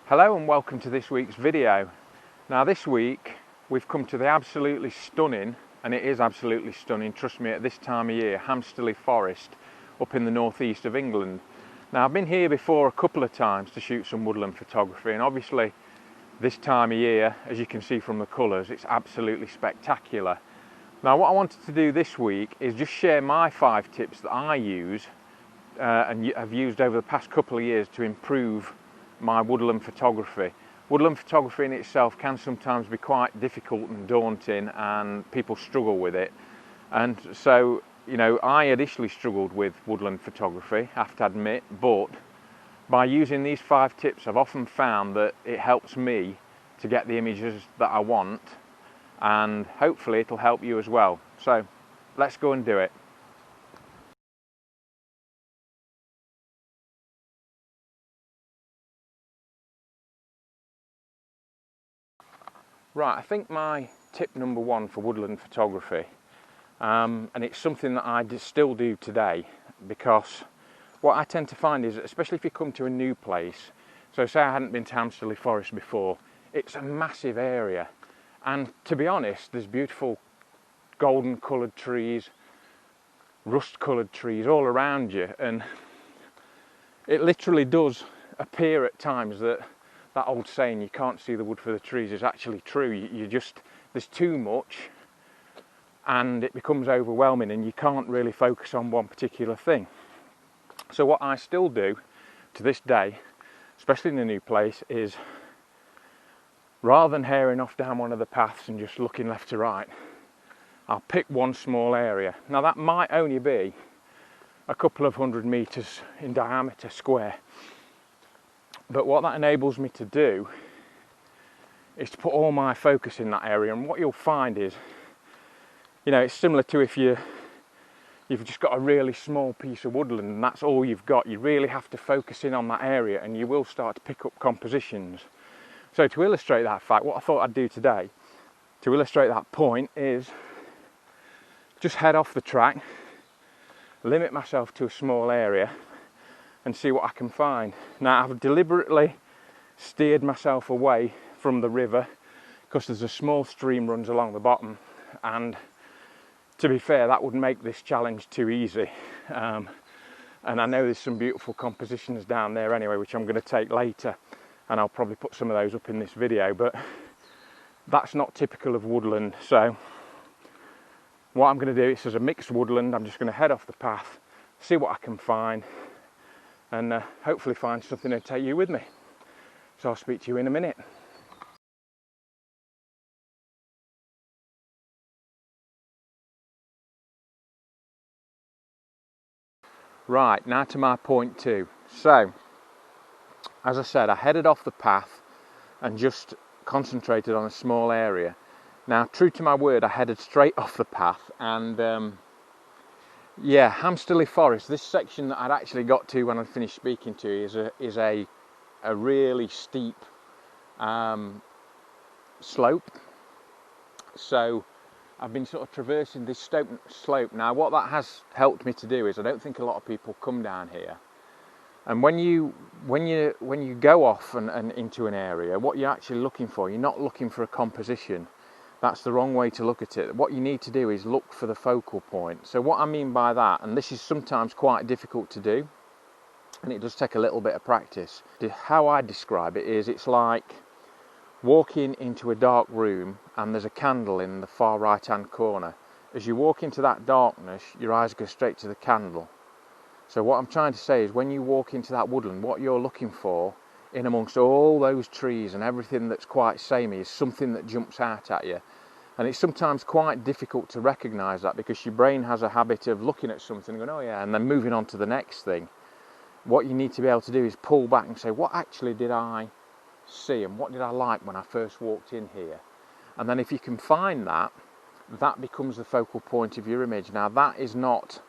Hello and welcome to this week's video. Now this week we've come to the absolutely stunning, and it is absolutely stunning, trust me, at this time of year, Hamsterley Forest up in the northeast of England. Now I've been here before a couple of times to shoot some woodland photography, and obviously this time of year, as you can see from the colours, it's absolutely spectacular. Now what I wanted to do this week is just share my 5 tips that I use and have used over the past couple of years to improve my woodland photography. Woodland photography in itself can sometimes be quite difficult and daunting, and people struggle with it. And so, you know, I initially struggled with woodland photography, I have to admit, but by using these 5 tips, I've often found that it helps me to get the images that I want, and hopefully it'll help you as well. So let's go and do it. Right, I think my tip number 1 for woodland photography, and it's something that I still do today, because what I tend to find is, especially if you come to a new place, so say I hadn't been to Hamsterley Forest before, it's a massive area, and to be honest, there's beautiful golden coloured trees, rust coloured trees all around you, and it literally does appear at times that that old saying, you can't see the wood for the trees, is actually true. You just, there's too much and it becomes overwhelming and you can't really focus on one particular thing. So what I still do to this day, especially in a new place, is rather than hairing off down one of the paths and just looking left to right, I'll pick one small area. Now that might only be a couple of 100 metres in diameter square, but what that enables me to do is to put all my focus in that area. And what you'll find is, you know, it's similar to if you've just got a really small piece of woodland and that's all you've got. You really have to focus in on that area and you will start to pick up compositions. So to illustrate that fact, what I thought I'd do today to illustrate that point is just head off the track, limit myself to a small area and see what I can find. Now I've deliberately steered myself away from the river because there's a small stream runs along the bottom, and to be fair, that would make this challenge too easy. And I know there's some beautiful compositions down there anyway, which I'm going to take later, and I'll probably put some of those up in this video, but that's not typical of woodland. So what I'm going to do is, as a mixed woodland, I'm just going to head off the path, see what I can find, and hopefully find something to take you with me. So I'll speak to you in a minute. Right, now to my point 2. So, as I said, I headed off the path and just concentrated on a small area. Now, true to my word, I headed straight off the path, and yeah, Hamsterley Forest, this section that I'd actually got to when I finished speaking to you, is a really steep slope. So I've been sort of traversing this slope. Now what that has helped me to do is, I don't think a lot of people come down here, and when you go off and into an area, what you're actually looking for, you're not looking for a composition. That's the wrong way to look at it. What you need to do is look for the focal point. So what I mean by that, and this is sometimes quite difficult to do, and it does take a little bit of practice. How I describe it is, it's like walking into a dark room and there's a candle in the far right hand corner. As you walk into that darkness, your eyes go straight to the candle. So what I'm trying to say is, when you walk into that woodland, what you're looking for in amongst all those trees and everything that's quite samey is something that jumps out at you. And it's sometimes quite difficult to recognise that, because your brain has a habit of looking at something and going, oh yeah, and then moving on to the next thing. What you need to be able to do is pull back and say, what actually did I see and what did I like when I first walked in here? And then if you can find that, that becomes the focal point of your image. Now that is not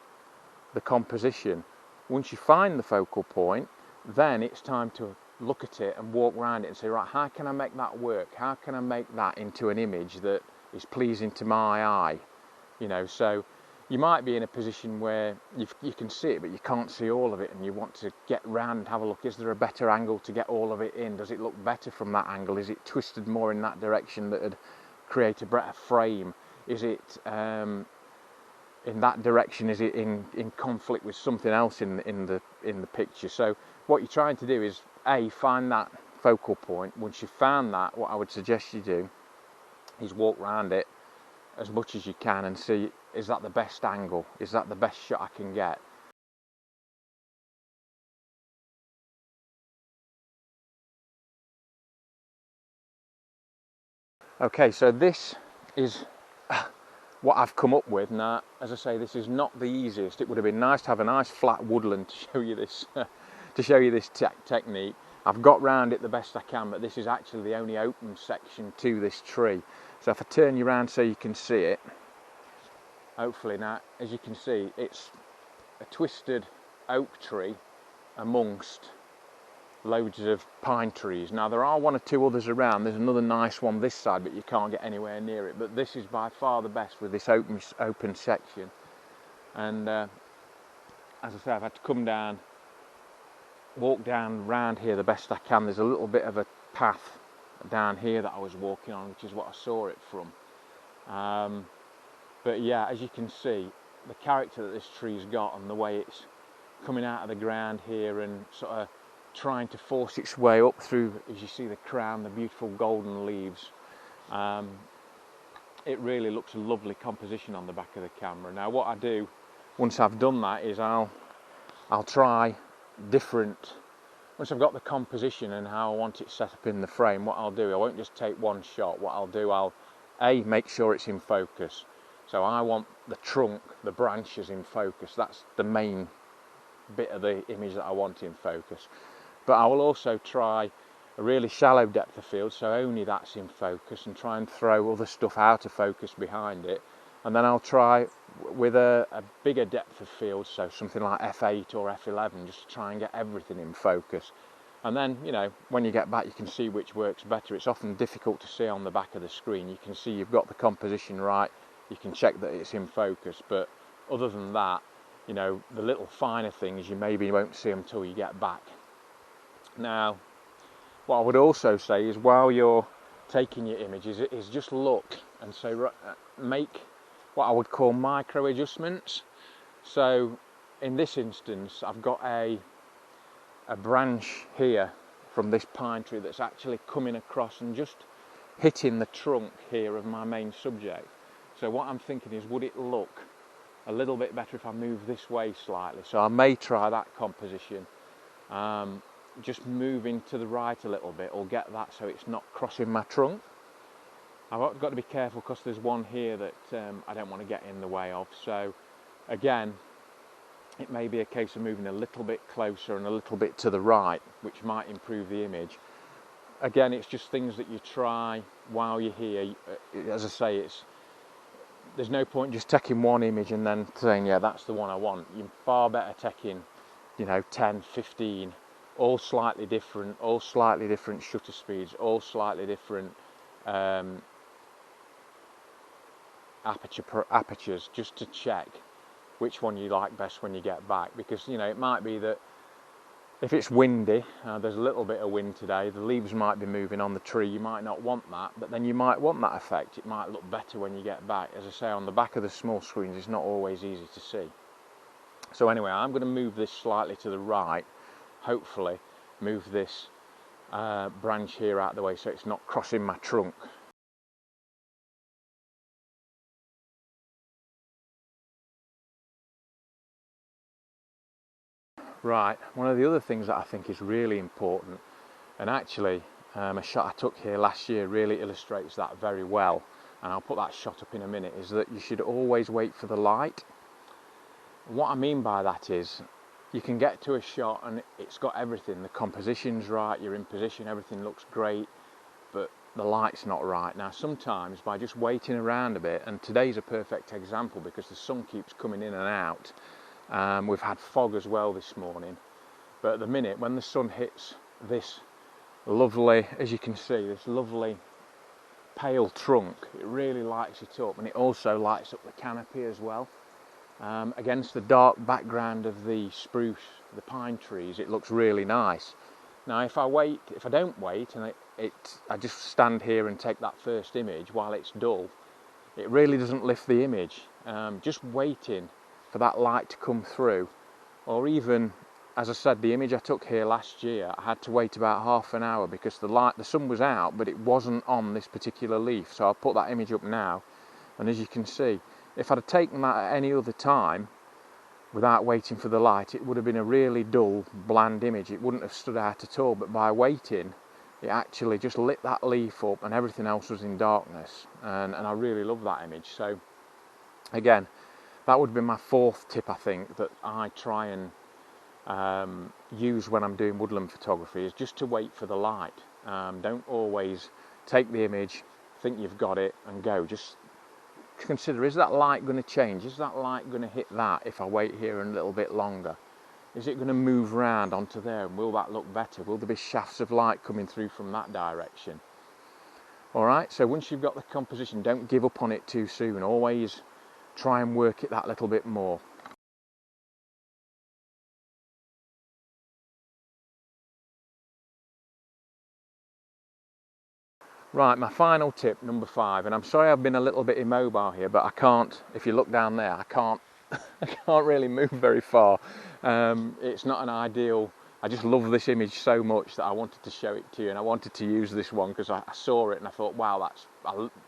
the composition. Once you find the focal point, then it's time to look at it and walk around it and say, right, how can I make that work? How can I make that into an image that is pleasing to my eye? You know, so you might be in a position where you can see it, but you can't see all of it, and you want to get round and have a look. Is there a better angle to get all of it in? Does it look better from that angle? Is it twisted more in that direction that would create a better frame? Is it in that direction? Is it in conflict with something else in the picture? So what you're trying to do is find that focal point. Once you've found that, what I would suggest you do is walk around it as much as you can and see, is that the best angle? Is that the best shot I can get? Okay, so this is what I've come up with. Now, as I say, this is not the easiest. It would have been nice to have a nice flat woodland to show you this technique. I've got round it the best I can, but this is actually the only open section to this tree. So if I turn you around so you can see it, hopefully now, as you can see, it's a twisted oak tree amongst loads of pine trees. Now there are one or two others around. There's another nice one this side, but you can't get anywhere near it. But this is by far the best with this open section. And as I say, I've had to come down, walk down round here the best I can. There's a little bit of a path down here that I was walking on, which is what I saw it from. But yeah, as you can see, the character that this tree's got and the way it's coming out of the ground here and sort of trying to force its way up through, as you see the crown, the beautiful golden leaves. It really looks a lovely composition on the back of the camera. Now what I do once I've done that is I'll try different, once I've got the composition and how I want it set up in the frame, what I'll do, I won't just take one shot. What I'll do, I'll make sure it's in focus. So I want the trunk, the branches in focus. That's the main bit of the image that I want in focus. But I will also try a really shallow depth of field, so only that's in focus, and try and throw other stuff out of focus behind it. And then I'll try with a bigger depth of field, so something like f8 or f11, just to try and get everything in focus. And then, you know, when you get back, you can see which works better. It's often difficult to see on the back of the screen. You can see you've got the composition right. You can check that it's in focus, but other than that, you know, the little finer things you maybe won't see until you get back. Now, what I would also say is while you're taking your images is just look and say, make what I would call micro adjustments. So in this instance, I've got a branch here from this pine tree that's actually coming across and just hitting the trunk here of my main subject. So what I'm thinking is, would it look a little bit better if I move this way slightly? So I may try that composition, just moving to the right a little bit, or get that so it's not crossing my trunk. I've got to be careful because there's one here that I don't want to get in the way of. So again, it may be a case of moving a little bit closer and a little bit to the right, which might improve the image. Again, it's just things that you try while you're here. As I say, there's no point just taking one image and then saying, yeah, that's the one I want. You're far better taking, you know, 10, 15, all slightly different shutter speeds, all slightly different apertures, just to check which one you like best when you get back. Because, you know, it might be that if it's windy, there's a little bit of wind today, the leaves might be moving on the tree, you might not want that, but then you might want that effect. It might look better when you get back. As I say, on the back of the small screens, it's not always easy to see. So anyway, I'm going to move this slightly to the right, hopefully move this branch here out of the way so it's not crossing my trunk. Right, one of the other things that I think is really important, and actually a shot I took here last year really illustrates that very well, and I'll put that shot up in a minute, is that you should always wait for the light. What I mean by that is, you can get to a shot and it's got everything, the composition's right, you're in position, everything looks great, but the light's not right. Now sometimes by just waiting around a bit, and today's a perfect example because the sun keeps coming in and out, we've had fog as well this morning, but at the minute when the sun hits this lovely, as you can see, this lovely pale trunk, it really lights it up, and it also lights up the canopy as well. against the dark background of the spruce, the pine trees, it looks really nice. Now if I don't wait and I just stand here and take that first image while it's dull, it really doesn't lift the image. Just waiting for that light to come through, or even, as I said, the image I took here last year, I had to wait about half an hour because the sun was out, but it wasn't on this particular leaf. So I'll put that image up now, and as you can see, if I'd have taken that at any other time without waiting for the light, it would have been a really dull, bland image. It wouldn't have stood out at all, but by waiting, it actually just lit that leaf up and everything else was in darkness, and I really love that image. So again, that would be my fourth tip, I think, that I try and use when I'm doing woodland photography, is just to wait for the light. Don't always take the image, think you've got it and go. Just consider, is that light going to change? Is that light going to hit that if I wait here a little bit longer? Is it going to move round onto there, and will that look better? Will there be shafts of light coming through from that direction? Alright, so once you've got the composition, don't give up on it too soon. Always try and work it that little bit more. Right, my final tip, number 5, and I'm sorry I've been a little bit immobile here, but I can't, if you look down there, I can't really move very far. It's not an ideal, I just love this image so much that I wanted to show it to you, and I wanted to use this one because I saw it and I thought, wow,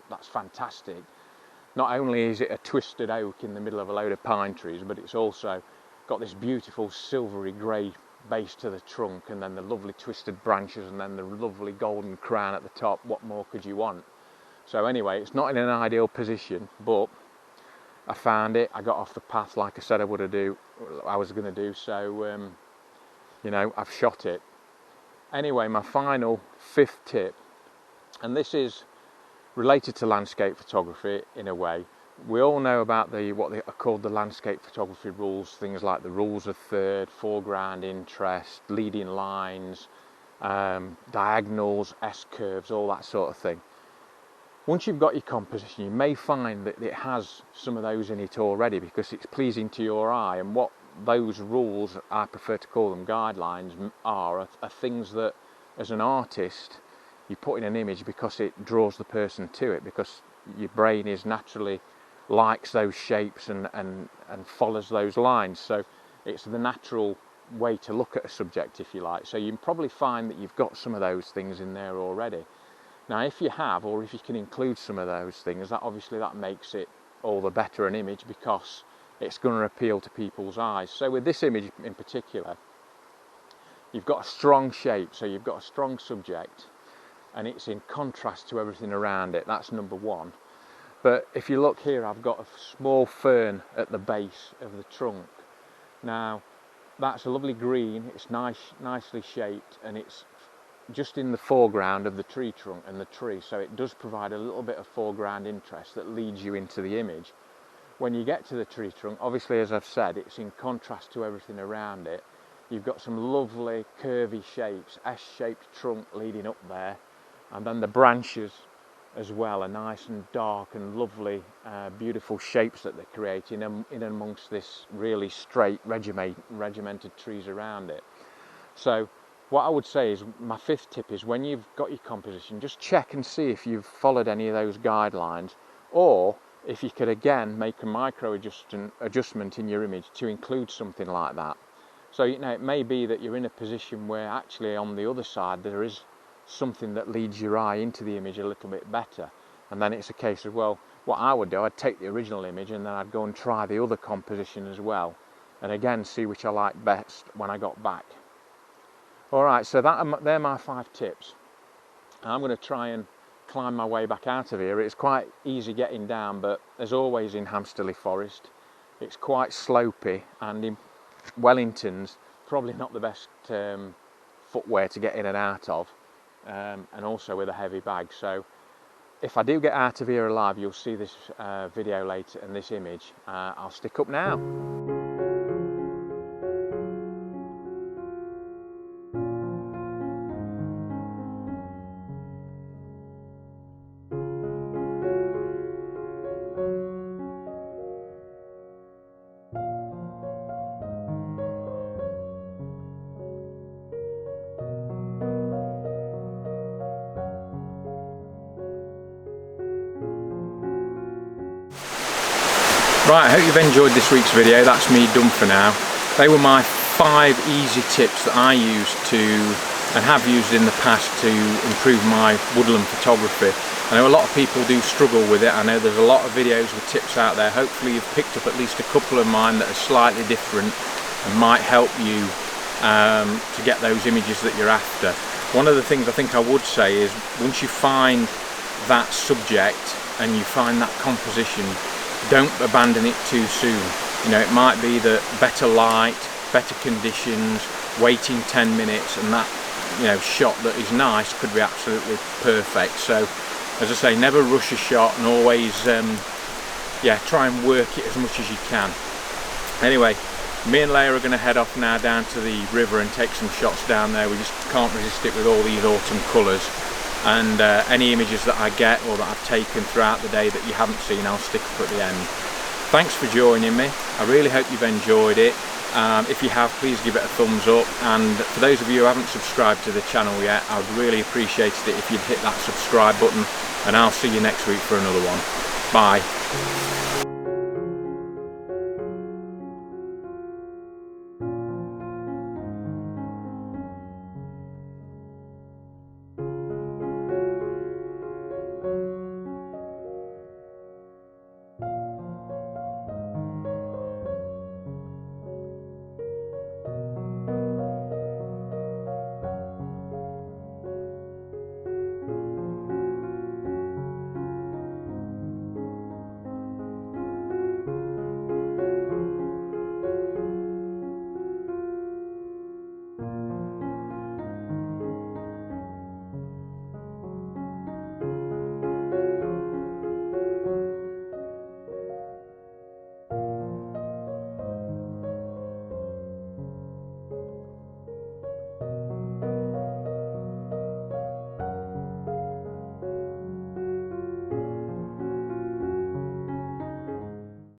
that's fantastic. Not only is it a twisted oak in the middle of a load of pine trees, but it's also got this beautiful silvery grey base to the trunk, and then the lovely twisted branches, and then the lovely golden crown at the top. What more could you want? So anyway, it's not in an ideal position, but I found it. I got off the path like I said I was going to do, so you know, I've shot it. Anyway, my final 5th tip, and this is related to landscape photography in a way. We all know about what are called the landscape photography rules, things like the rules of third, foreground interest, leading lines, diagonals, S-curves, all that sort of thing. Once you've got your composition, you may find that it has some of those in it already because it's pleasing to your eye, and what those rules, I prefer to call them guidelines, are things that as an artist you put in an image because it draws the person to it, because your brain is naturally likes those shapes and follows those lines. So it's the natural way to look at a subject, if you like. So you can probably find that you've got some of those things in there already. Now if you have, or if you can include some of those things, that makes it all the better an image, because it's going to appeal to people's eyes. So with this image in particular, you've got a strong shape, so you've got a strong subject, and it's in contrast to everything around it. That's number 1. But if you look here, I've got a small fern at the base of the trunk. Now that's a lovely green, it's nicely shaped, and it's just in the foreground of the tree trunk and the tree, so it does provide a little bit of foreground interest that leads you into the image. When you get to the tree trunk, obviously, as I've said, it's in contrast to everything around it. You've got some lovely curvy shapes, S-shaped trunk leading up there, and then the branches as well are nice and dark and lovely, beautiful shapes that they create in amongst this really straight, regimented trees around it. So what I would say is, my 5th tip is, when you've got your composition, just check and see if you've followed any of those guidelines, or if you could again make a micro adjustment in your image to include something like that. So you know, it may be that you're in a position where actually on the other side there is something that leads your eye into the image a little bit better, and then it's a case of, well, what I would do, I'd take the original image and then I'd go and try the other composition as well, and again see which I like best when I got back. Alright, so they're my 5 tips. I'm going to try and climb my way back out of here. It's quite easy getting down, but as always in Hamsterley Forest, it's quite slopey, and in Wellington's probably not the best footwear to get in and out of, and also with a heavy bag. So if I do get out of here alive, you'll see this video later, and this image I'll stick up now. Right, I hope you've enjoyed this week's video. That's me done for now. They were my 5 easy tips that I use to, and have used in the past, to improve my woodland photography. I know a lot of people do struggle with it. I know there's a lot of videos with tips out there. Hopefully you've picked up at least a couple of mine that are slightly different and might help you to get those images that you're after. One of the things I think I would say is, once you find that subject and you find that composition, don't abandon it too soon. You know, it might be that better light, better conditions, waiting 10 minutes, and that, you know, shot that is nice could be absolutely perfect. So as I say, never rush a shot, and always yeah, try and work it as much as you can. Anyway, me and Leia are going to head off now down to the river and take some shots down there. We just can't resist it with all these autumn colours. And any images that I get or that I've taken throughout the day that you haven't seen, I'll stick up at the end. Thanks for joining me. I really hope you've enjoyed it. If you have, please give it a thumbs up, and for those of you who haven't subscribed to the channel yet, I would really appreciate it if you'd hit that subscribe button, and I'll see you next week for another one. Bye.